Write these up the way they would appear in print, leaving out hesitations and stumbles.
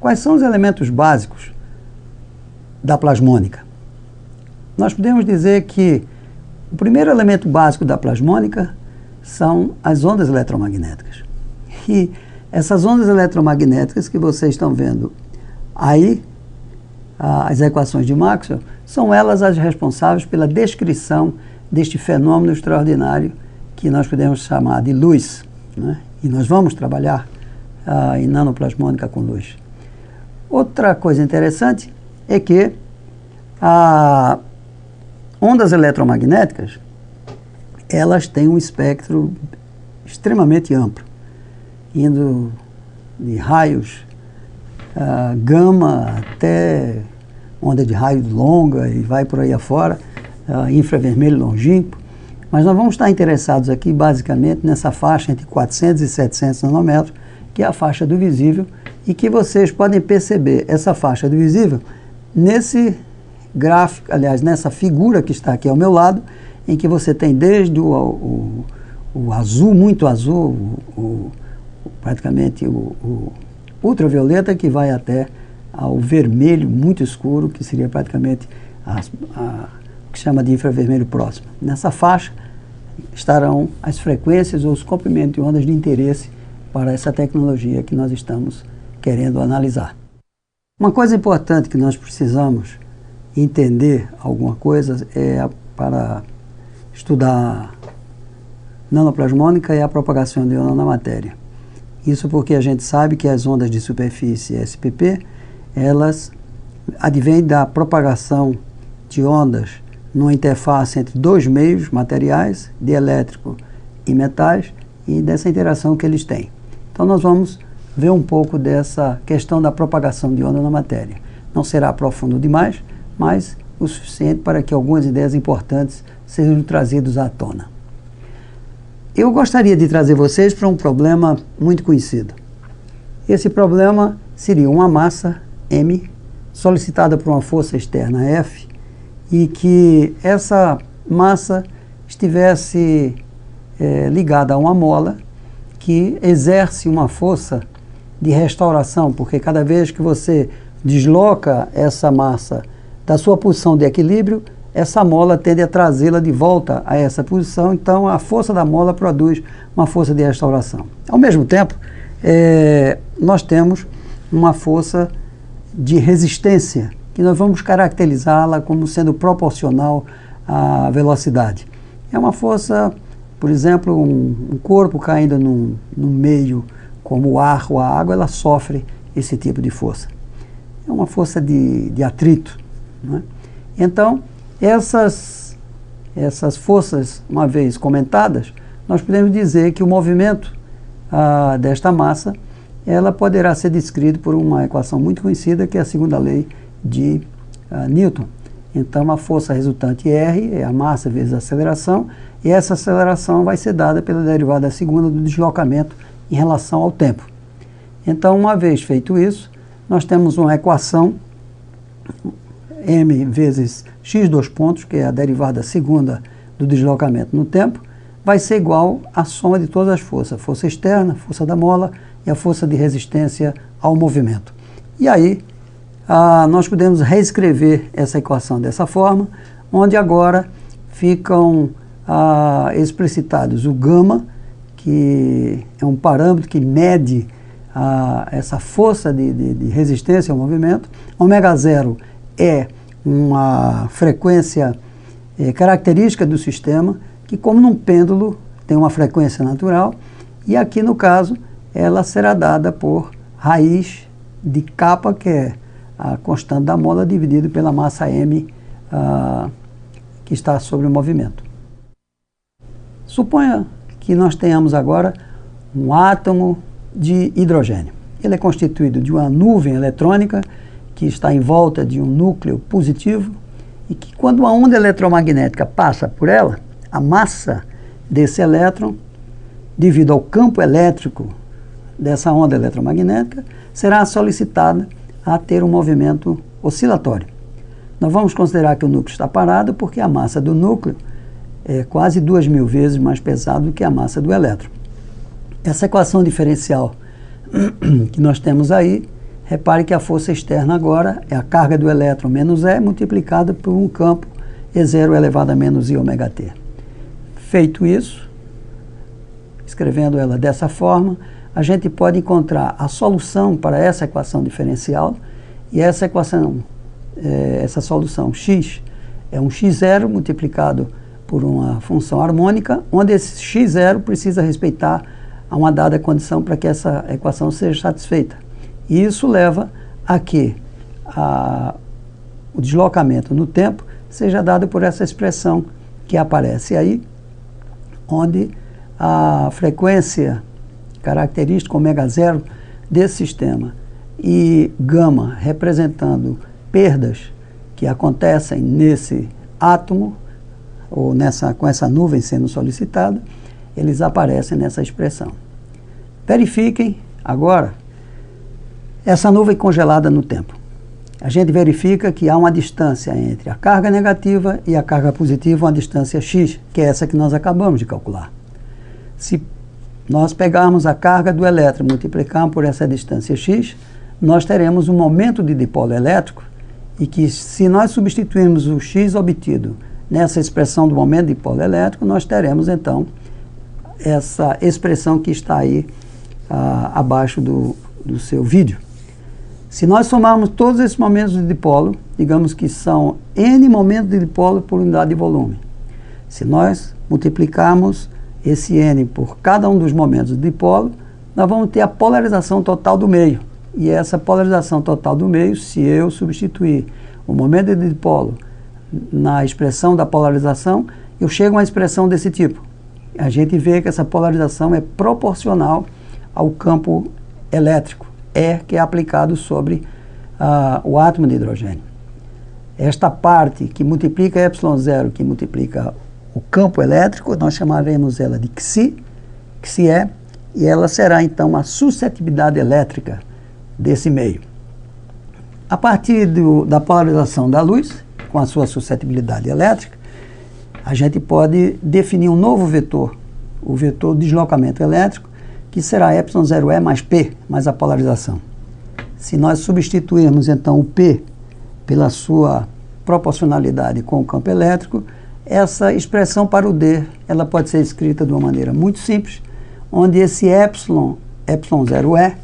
Quais são os elementos básicos da plasmônica? Nós podemos dizer que o primeiro elemento básico da plasmônica são as ondas eletromagnéticas. E essas ondas eletromagnéticas que vocês estão vendo aí, as equações de Maxwell, são elas as responsáveis pela descrição deste fenômeno extraordinário que nós podemos chamar de luz, né? E nós vamos trabalhar em nanoplasmônica com luz. Outra coisa interessante é que ondas eletromagnéticas, elas têm um espectro extremamente amplo, indo de raios gama até onda de raio longa e vai por aí afora, infravermelho longínquo. Mas nós vamos estar interessados aqui basicamente nessa faixa entre 400 e 700 nanômetros, que é a faixa do visível, e que vocês podem perceber essa faixa do visível nesse gráfico, aliás, nessa figura que está aqui ao meu lado, em que você tem desde o azul, muito azul, praticamente o ultravioleta, que vai até ao vermelho muito escuro, que seria praticamente o que chama de infravermelho próximo. Nessa faixa estarão as frequências ou os comprimentos de ondas de interesse para essa tecnologia que nós estamos querendo analisar. Uma coisa importante que nós precisamos entender alguma coisa para estudar nanoplasmônica é a propagação de onda na matéria. Isso porque a gente sabe que as ondas de superfície SPP, elas advêm da propagação de ondas numa interface entre dois meios materiais, dielétrico e metais, e dessa interação que eles têm. Então nós vamos ver um pouco dessa questão da propagação de onda na matéria. Não será profundo demais, mas o suficiente para que algumas ideias importantes sejam trazidas à tona. Eu gostaria de trazer vocês para um problema muito conhecido. Esse problema seria uma massa M solicitada por uma força externa F e que essa massa estivesse ligada a uma mola que exerce uma força de restauração, porque cada vez que você desloca essa massa da sua posição de equilíbrio, essa mola tende a trazê-la de volta a essa posição, então a força da mola produz uma força de restauração. Ao mesmo tempo, nós temos uma força de resistência, que nós vamos caracterizá-la como sendo proporcional à velocidade. É uma força, por exemplo, um corpo caindo num meio como o ar ou a água, ela sofre esse tipo de força. É uma força de atrito, não é? Então, essas forças, uma vez comentadas, nós podemos dizer que o movimento desta massa, ela poderá ser descrito por uma equação muito conhecida, que é a segunda lei de Newton. Então, a força resultante R é a massa vezes a aceleração, e essa aceleração vai ser dada pela derivada segunda do deslocamento em relação ao tempo. Então, uma vez feito isso, nós temos uma equação m vezes x dois pontos, que é a derivada segunda do deslocamento no tempo, vai ser igual à soma de todas as forças, a força externa, a força da mola e a força de resistência ao movimento. E aí, nós podemos reescrever essa equação dessa forma, onde agora ficam explicitados o gama, que é um parâmetro que mede essa força de resistência ao movimento. Ômega zero é uma frequência característica do sistema, que como num pêndulo tem uma frequência natural, e aqui no caso ela será dada por raiz de kappa, que é a constante da mola dividido pela massa m que está sobre o movimento. Suponha que nós tenhamos agora um átomo de hidrogênio. Ele é constituído de uma nuvem eletrônica que está em volta de um núcleo positivo e que, quando uma onda eletromagnética passa por ela, a massa desse elétron, devido ao campo elétrico dessa onda eletromagnética, será solicitada a ter um movimento oscilatório. Nós vamos considerar que o núcleo está parado porque a massa do núcleo é quase 2000 vezes mais pesada do que a massa do elétron. Essa equação diferencial que nós temos aí Repare que a força externa agora é a carga do elétron menos E multiplicada por um campo E0 elevado a menos I ômega T. Feito isso, escrevendo ela dessa forma, a gente pode encontrar a solução para essa equação diferencial, e essa equação, essa solução x, é um x0 multiplicado por uma função harmônica, onde esse x0 precisa respeitar a uma dada condição para que essa equação seja satisfeita. E isso leva a que o deslocamento no tempo seja dado por essa expressão que aparece aí, onde a frequência característica ômega 0 desse sistema e gama representando perdas que acontecem nesse átomo ou com essa nuvem sendo solicitada, eles aparecem nessa expressão. Verifiquem agora essa nuvem congelada no tempo. A gente verifica que há uma distância entre a carga negativa e a carga positiva, uma distância x, que é essa que nós acabamos de calcular. Se nós pegarmos a carga do elétron e multiplicarmos por essa distância x, nós teremos um momento de dipolo elétrico, e que se nós substituirmos o x obtido nessa expressão do momento de dipolo elétrico, nós teremos então essa expressão que está aí abaixo do seu vídeo. Se nós somarmos todos esses momentos de dipolo, digamos que são n momentos de dipolo por unidade de volume. Se nós multiplicarmos esse n por cada um dos momentos de dipolo, nós vamos ter a polarização total do meio. E essa polarização total do meio, se eu substituir o momento de dipolo na expressão da polarização, eu chego a uma expressão desse tipo. A gente vê que essa polarização é proporcional ao campo elétrico, que é aplicado sobre o átomo de hidrogênio. Esta parte que multiplica ε0, que multiplica o campo elétrico, nós chamaremos ela de Xi, e ela será então a suscetibilidade elétrica desse meio. A partir da polarização da luz, com a sua suscetibilidade elétrica, a gente pode definir um novo vetor, o vetor de deslocamento elétrico, que será ε0E mais P, mais a polarização. Se nós substituirmos então o P pela sua proporcionalidade com o campo elétrico, essa expressão para o D, ela pode ser escrita de uma maneira muito simples, onde esse ε0E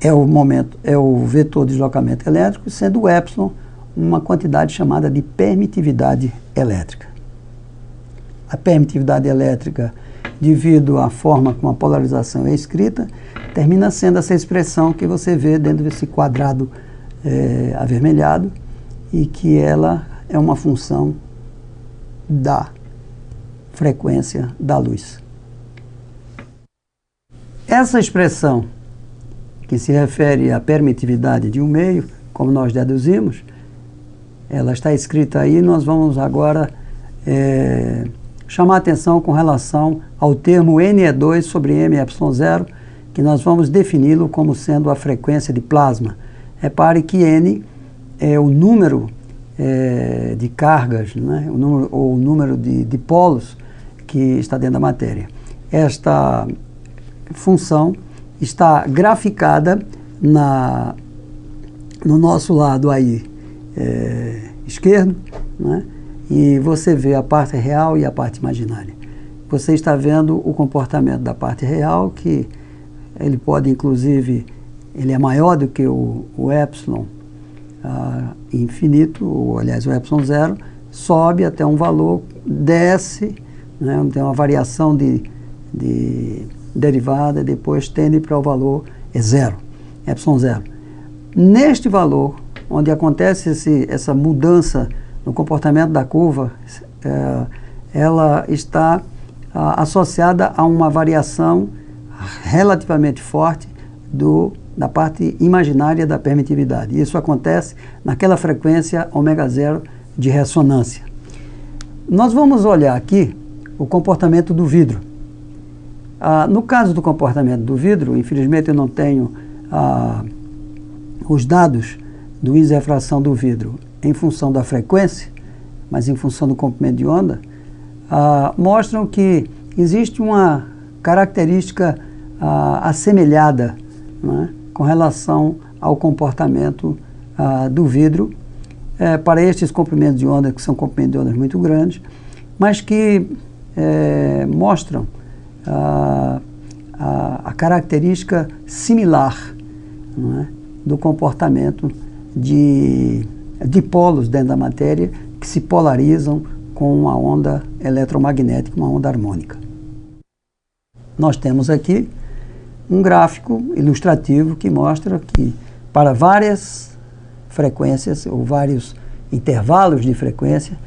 é o vetor de deslocamento elétrico, sendo o epsilon uma quantidade chamada de permitividade elétrica. A permitividade elétrica, devido à forma como a polarização é escrita, termina sendo essa expressão que você vê dentro desse quadrado avermelhado, e que ela é uma função da frequência da luz. Essa expressão, que se refere à permitividade de um meio, como nós deduzimos, ela está escrita aí. Nós vamos agora chamar a atenção com relação ao termo NE2 sobre ME0, que nós vamos defini-lo como sendo a frequência de plasma. Repare que N é o número de cargas, né, o número de polos que está dentro da matéria. Esta função está graficada no nosso lado aí esquerdo, né, e você vê a parte real e a parte imaginária. Você está vendo o comportamento da parte real, que ele pode, inclusive, ele é maior do que o epsilon infinito, ou aliás o epsilon zero, sobe até um valor, desce, né, tem uma variação de derivada, depois tende para o valor zero, epsilon zero. Neste valor, onde acontece essa mudança no comportamento da curva, ela está associada a uma variação relativamente forte da parte imaginária da permitividade. Isso acontece naquela frequência ômega zero de ressonância. Nós vamos olhar aqui o comportamento do vidro. No caso do comportamento do vidro, infelizmente eu não tenho os dados do índice de refração do vidro em função da frequência, mas em função do comprimento de onda, mostram que existe uma característica assemelhada, né, com relação ao comportamento do vidro para estes comprimentos de onda, que são comprimentos de ondas muito grandes, mas que mostram a característica similar, não é, do comportamento de dipolos dentro da matéria que se polarizam com uma onda eletromagnética, uma onda harmônica. Nós temos aqui um gráfico ilustrativo que mostra que para várias frequências ou vários intervalos de frequência,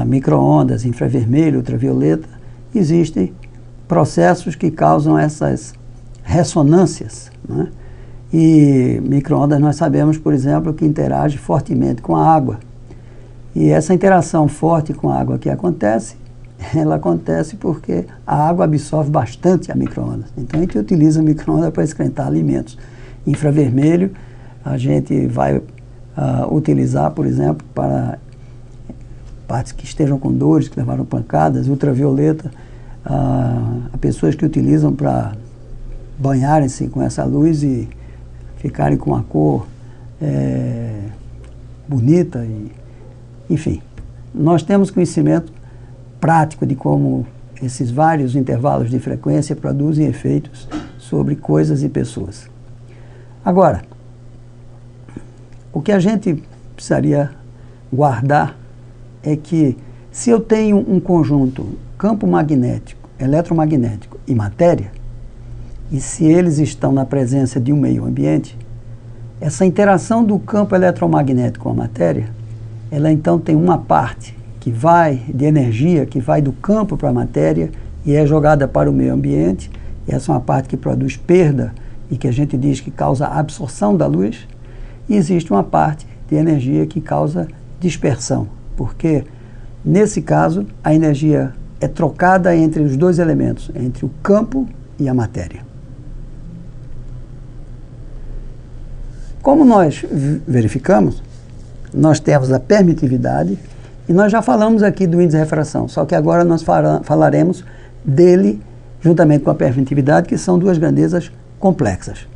micro-ondas, infravermelho, ultravioleta, existem processos que causam essas ressonâncias, né? E micro-ondas nós sabemos, por exemplo, que interage fortemente com a água. E essa interação forte com a água que acontece, ela acontece porque a água absorve bastante a micro-ondas. Então a gente utiliza a micro-ondas para esquentar alimentos. Infravermelho a gente vai utilizar, por exemplo, para partes que estejam com dores, que levaram pancadas. Ultravioleta, pessoas que utilizam para banharem-se com essa luz e ficarem com uma cor bonita. Enfim, nós temos conhecimento prático de como esses vários intervalos de frequência produzem efeitos sobre coisas e pessoas. Agora, o que a gente precisaria guardar é que se eu tenho um conjunto campo magnético, eletromagnético e matéria, e se eles estão na presença de um meio ambiente, essa interação do campo eletromagnético com a matéria, ela então tem uma parte que vai de energia, que vai do campo para a matéria e é jogada para o meio ambiente. E essa é uma parte que produz perda e que a gente diz que causa absorção da luz. E existe uma parte de energia que causa dispersão, porque nesse caso a energia é trocada entre os dois elementos, entre o campo e a matéria. Como nós verificamos, nós temos a permitividade e nós já falamos aqui do índice de refração, só que agora nós falaremos dele juntamente com a permitividade, que são duas grandezas complexas.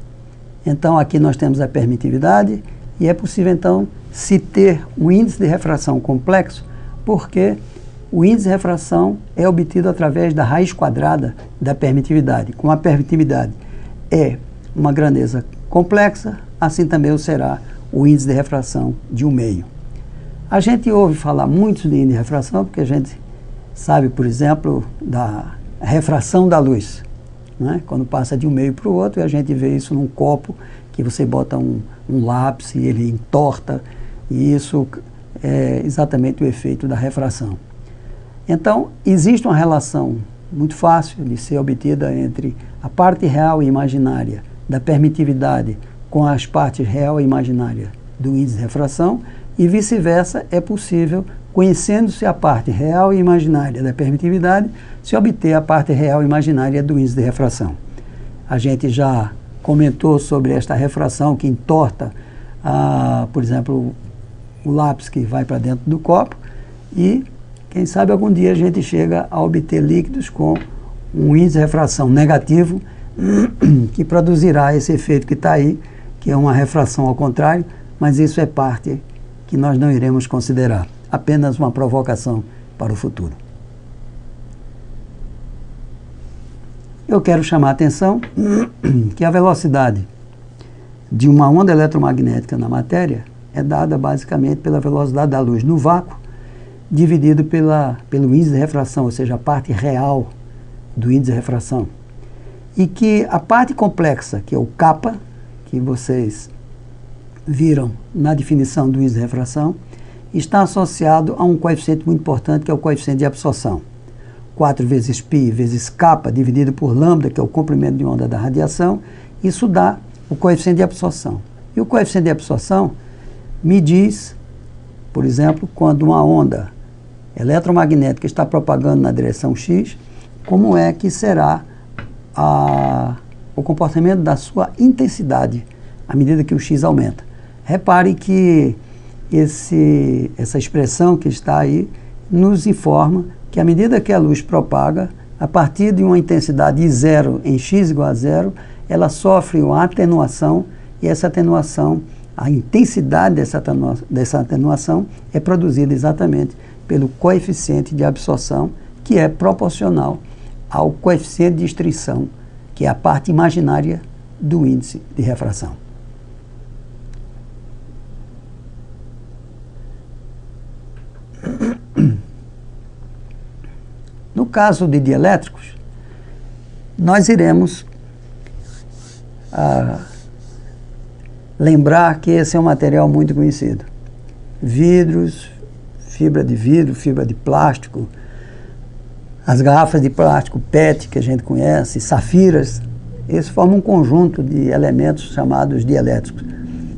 Então aqui nós temos a permitividade e é possível então se ter um índice de refração complexo, porque o índice de refração é obtido através da raiz quadrada da permitividade. Como a permitividade é uma grandeza complexa, assim também o será o índice de refração de um meio. A gente ouve falar muito de índice de refração porque a gente sabe, por exemplo, da refração da luz, né? Quando passa de um meio para o outro, e a gente vê isso num copo que você bota um lápis e ele entorta, e isso é exatamente o efeito da refração. Então, existe uma relação muito fácil de ser obtida entre a parte real e imaginária da permitividade com as partes real e imaginária do índice de refração, e vice-versa, é possível, conhecendo-se a parte real e imaginária da permitividade, se obter a parte real e imaginária do índice de refração. A gente já comentou sobre esta refração que entorta, por exemplo, o lápis que vai para dentro do copo, e quem sabe algum dia a gente chega a obter líquidos com um índice de refração negativo que produzirá esse efeito que está aí, que é uma refração ao contrário, mas isso é parte que nós não iremos considerar, apenas uma provocação para o futuro. Eu quero chamar a atenção que a velocidade de uma onda eletromagnética na matéria é dada basicamente pela velocidade da luz no vácuo, dividido pelo índice de refração, ou seja, a parte real do índice de refração. E que a parte complexa, que é o kappa, que vocês viram na definição do índice de refração, está associado a um coeficiente muito importante, que é o coeficiente de absorção. 4 vezes π vezes kappa dividido por lambda, que é o comprimento de onda da radiação, isso dá o coeficiente de absorção. E o coeficiente de absorção me diz, por exemplo, quando uma onda eletromagnética está propagando na direção x, como é que será o comportamento da sua intensidade à medida que o x aumenta. Repare que essa expressão que está aí nos informa que à medida que a luz propaga, a partir de uma intensidade de zero em x igual a zero, ela sofre uma atenuação, e essa atenuação, a intensidade dessa atenuação é produzida exatamente pelo coeficiente de absorção, que é proporcional ao coeficiente de extinção, que é a parte imaginária do índice de refração. No caso de dielétricos, nós iremos lembrar que esse é um material muito conhecido. Vidros, fibra de vidro, fibra de plástico, as garrafas de plástico PET que a gente conhece, safiras, esses formam um conjunto de elementos chamados dielétricos.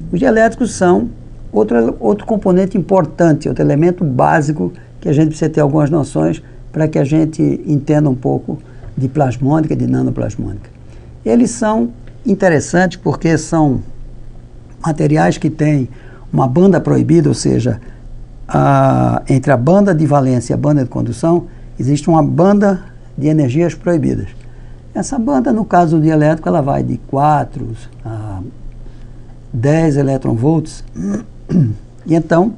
Os dielétricos são outro componente importante, outro elemento básico que a gente precisa ter algumas noções para que a gente entenda um pouco de plasmônica e de nanoplasmônica. Eles são interessantes porque são materiais que têm uma banda proibida, ou seja, entre a banda de valência e a banda de condução, existe uma banda de energias proibidas. Essa banda, no caso do dielétrico, ela vai de 4 a 10 eletronvolts. E então,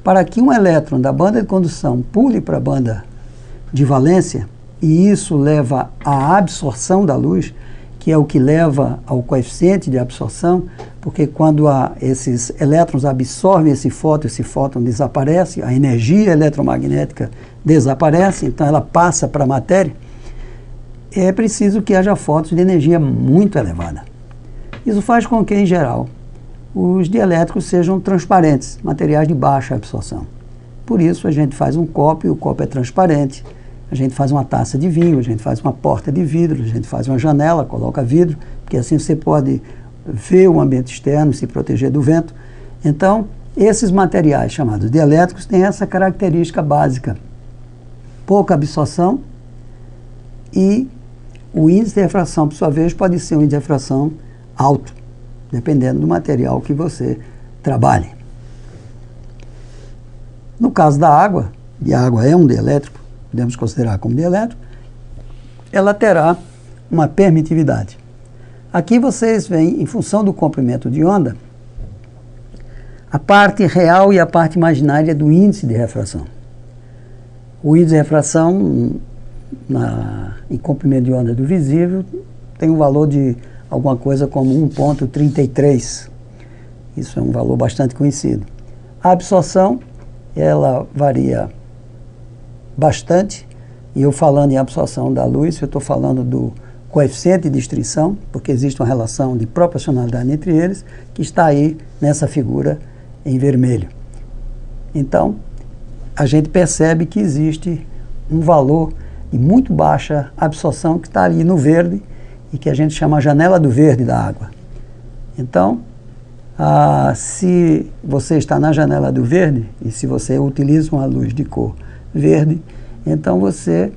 para que um elétron da banda de condução pule para a banda de valência, e isso leva à absorção da luz, que é o que leva ao coeficiente de absorção, porque quando esses elétrons absorvem esse fóton desaparece, a energia eletromagnética desaparece, então ela passa para a matéria, é preciso que haja fótons de energia muito elevada. Isso faz com que, em geral, os dielétricos sejam transparentes, materiais de baixa absorção. Por isso, a gente faz um copo e o copo é transparente. A gente faz uma taça de vinho, a gente faz uma porta de vidro, a gente faz uma janela, coloca vidro, porque assim você pode ver o ambiente externo, se proteger do vento. Então, esses materiais chamados dielétricos têm essa característica básica: pouca absorção, e o índice de refração, por sua vez, pode ser um índice de refração alto, dependendo do material que você trabalhe. No caso da água, e a água é um dielétrico, podemos considerar como dielétrico, ela terá uma permitividade. Aqui vocês veem, em função do comprimento de onda, a parte real e a parte imaginária do índice de refração. O índice de refração, em comprimento de onda do visível, tem um valor de alguma coisa como 1,33. Isso é um valor bastante conhecido. A absorção, ela varia bastante, e eu falando em absorção da luz, eu estou falando do coeficiente de extinção, porque existe uma relação de proporcionalidade entre eles, que está aí nessa figura em vermelho. Então, a gente percebe que existe um valor de muito baixa absorção que está ali no verde, e que a gente chama a janela do verde da água. Então, se você está na janela do verde, e se você utiliza uma luz de cor verde, então você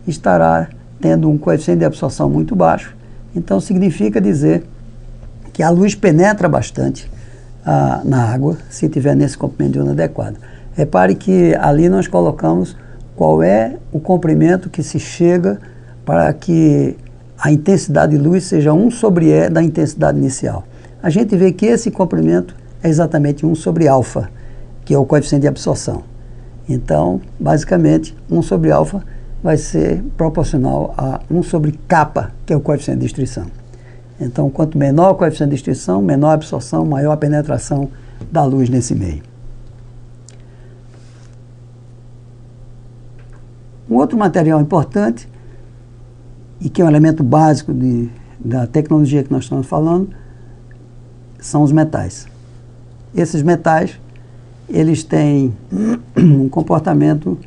estará tendo um coeficiente de absorção muito baixo. Então significa dizer que a luz penetra bastante na água, se tiver nesse comprimento de onda adequado. Repare que ali nós colocamos qual é o comprimento que se chega para que a intensidade de luz seja 1 sobre E da intensidade inicial. A gente vê que esse comprimento é exatamente 1 sobre alfa, que é o coeficiente de absorção. Então, basicamente, 1 sobre alfa vai ser proporcional a 1 sobre kappa, que é o coeficiente de extinção. Então, quanto menor o coeficiente de extinção, menor a absorção, maior a penetração da luz nesse meio. Um outro material importante, e que é um elemento básico da tecnologia que nós estamos falando, são os metais. Esses metais, eles têm um comportamento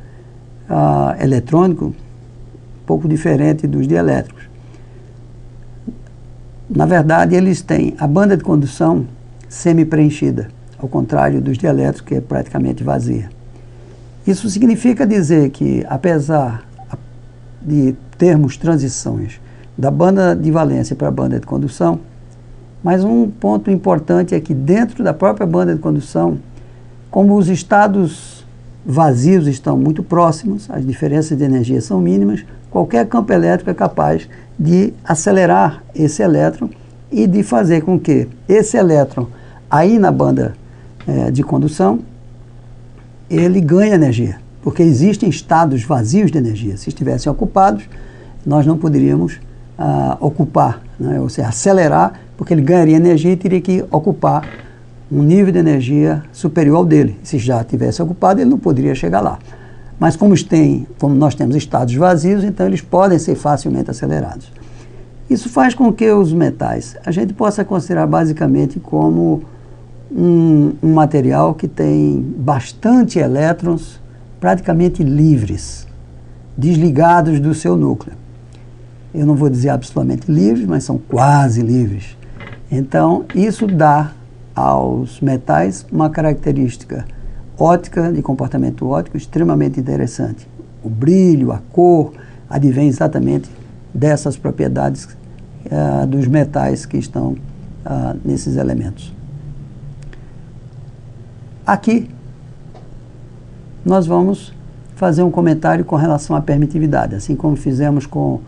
eletrônico um pouco diferente dos dielétricos. Na verdade, eles têm a banda de condução semi-preenchida, ao contrário dos dielétricos, que é praticamente vazia. Isso significa dizer que, apesar de termos transições da banda de valência para a banda de condução, mas um ponto importante é que dentro da própria banda de condução, como os estados vazios estão muito próximos, as diferenças de energia são mínimas, qualquer campo elétrico é capaz de acelerar esse elétron e de fazer com que esse elétron, aí na banda de condução, ele ganhe energia, porque existem estados vazios de energia. Se estivessem ocupados, nós não poderíamos ocupar, né? Ou seja, acelerar, porque ele ganharia energia e teria que ocupar um nível de energia superior ao dele. Se já tivesse ocupado, ele não poderia chegar lá. Mas como nós temos estados vazios, então eles podem ser facilmente acelerados. Isso faz com que os metais a gente possa considerar basicamente como um material que tem bastante elétrons praticamente livres, desligados do seu núcleo. Eu não vou dizer absolutamente livres, mas são quase livres. Então, isso dá aos metais uma característica óptica, de comportamento óptico, extremamente interessante. O brilho, a cor, advém exatamente dessas propriedades dos metais que estão nesses elementos. Aqui, nós vamos fazer um comentário com relação à permitividade, assim como fizemos com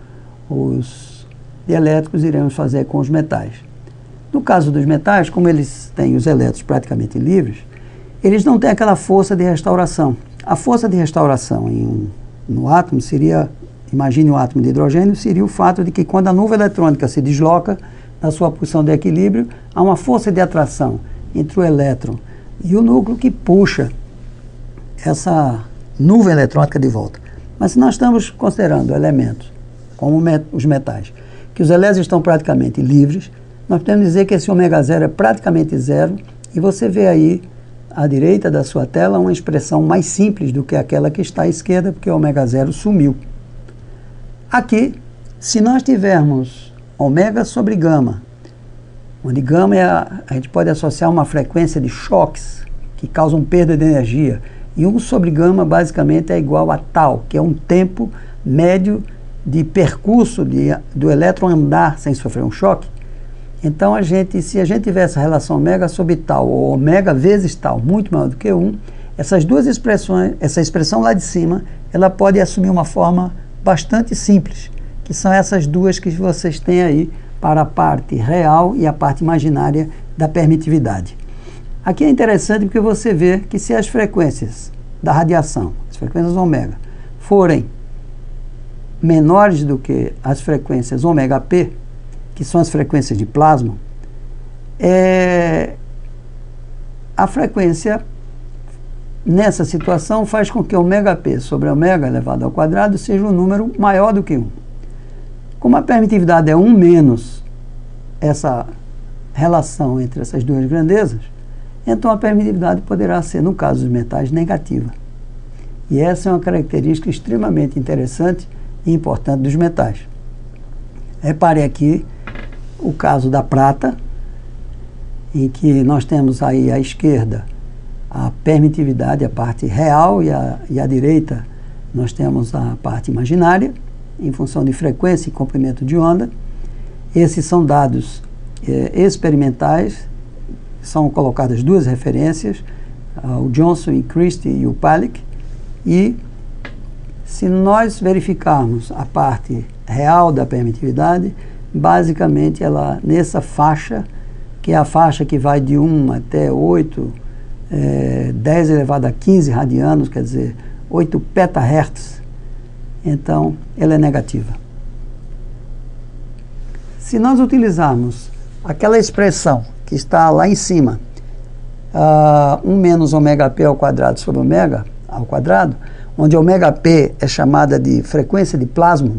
os dielétricos, iremos fazer com os metais. No caso dos metais, como eles têm os elétrons praticamente livres, eles não têm aquela força de restauração. A força de restauração no átomo seria, imagine um átomo de hidrogênio, seria o fato de que quando a nuvem eletrônica se desloca da sua posição de equilíbrio, há uma força de atração entre o elétron e o núcleo que puxa essa nuvem eletrônica de volta. Mas se nós estamos considerando elementos, como os metais, que os elétrons estão praticamente livres, nós podemos dizer que esse ômega zero é praticamente zero, e você vê aí à direita da sua tela uma expressão mais simples do que aquela que está à esquerda, porque o ômega zero sumiu. Aqui, se nós tivermos ômega sobre gama, onde gama a gente pode associar uma frequência de choques que causam perda de energia, e 1 sobre gama basicamente é igual a tau, que é um tempo médio de percurso do elétron andar sem sofrer um choque. Então, se a gente tiver essa relação ômega sobre tau, ou ômega vezes tau, muito maior do que 1, essas duas expressões, essa expressão lá de cima, ela pode assumir uma forma bastante simples, que são essas duas que vocês têm aí para a parte real e a parte imaginária da permitividade. Aqui é interessante porque você vê que se as frequências da radiação, as frequências ômega, forem menores do que as frequências ômega p, que são as frequências de plasma, a frequência nessa situação faz com que ômega p sobre ômega elevado ao quadrado seja um número maior do que 1. Como a permitividade é 1 menos essa relação entre essas duas grandezas, então a permitividade poderá ser, no caso dos metais, negativa. E essa é uma característica extremamente interessante e importante dos metais. Repare aqui o caso da prata, em que nós temos aí à esquerda a permitividade, a parte real, e à direita nós temos a parte imaginária, em função de frequência e comprimento de onda. Esses são dados experimentais, são colocadas duas referências, o Johnson e Christie e o Palick, e se nós verificarmos a parte real da permitividade, basicamente ela nessa faixa, que é a faixa que vai de 1 até 8, 10 elevado a 15 radianos, quer dizer, 8 petahertz, então ela é negativa. Se nós utilizarmos aquela expressão que está lá em cima, 1 menos ômega p ao quadrado sobre ômega ao quadrado, onde ômega p é chamada de frequência de plasma,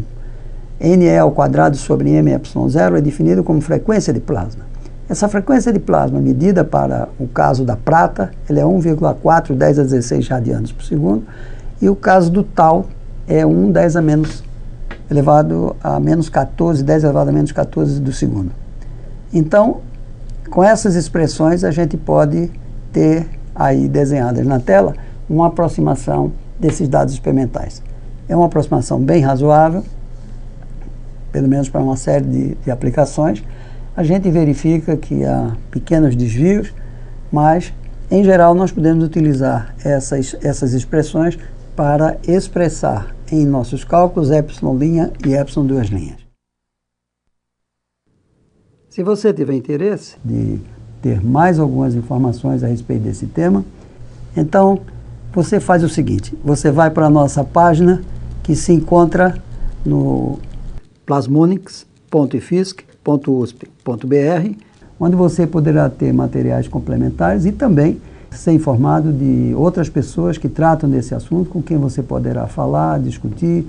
NE ao quadrado sobre MY0 é definido como frequência de plasma. Essa frequência de plasma, medida para o caso da prata, ela é 1,4 10 a 16 radianos por segundo, e o caso do tau é 1 10 a menos elevado a menos 14, 10 elevado a menos 14 do segundo. Então, com essas expressões, a gente pode ter aí desenhadas na tela uma aproximação desses dados experimentais. É uma aproximação bem razoável, pelo menos para uma série de aplicações. A gente verifica que há pequenos desvios, mas Em geral, nós podemos utilizar essas expressões para expressar em nossos cálculos epsilon' e epsilon'. Se você tiver interesse de ter mais algumas informações a respeito desse tema, então você faz o seguinte: você vai para a nossa página que se encontra no plasmonics.ifisc.usp.br, onde você poderá ter materiais complementares e também ser informado de outras pessoas que tratam desse assunto, com quem você poderá falar, discutir,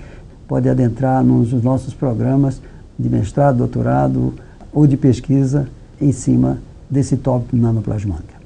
pode adentrar nos nossos programas de mestrado, doutorado ou de pesquisa em cima desse tópico nanoplasmônica.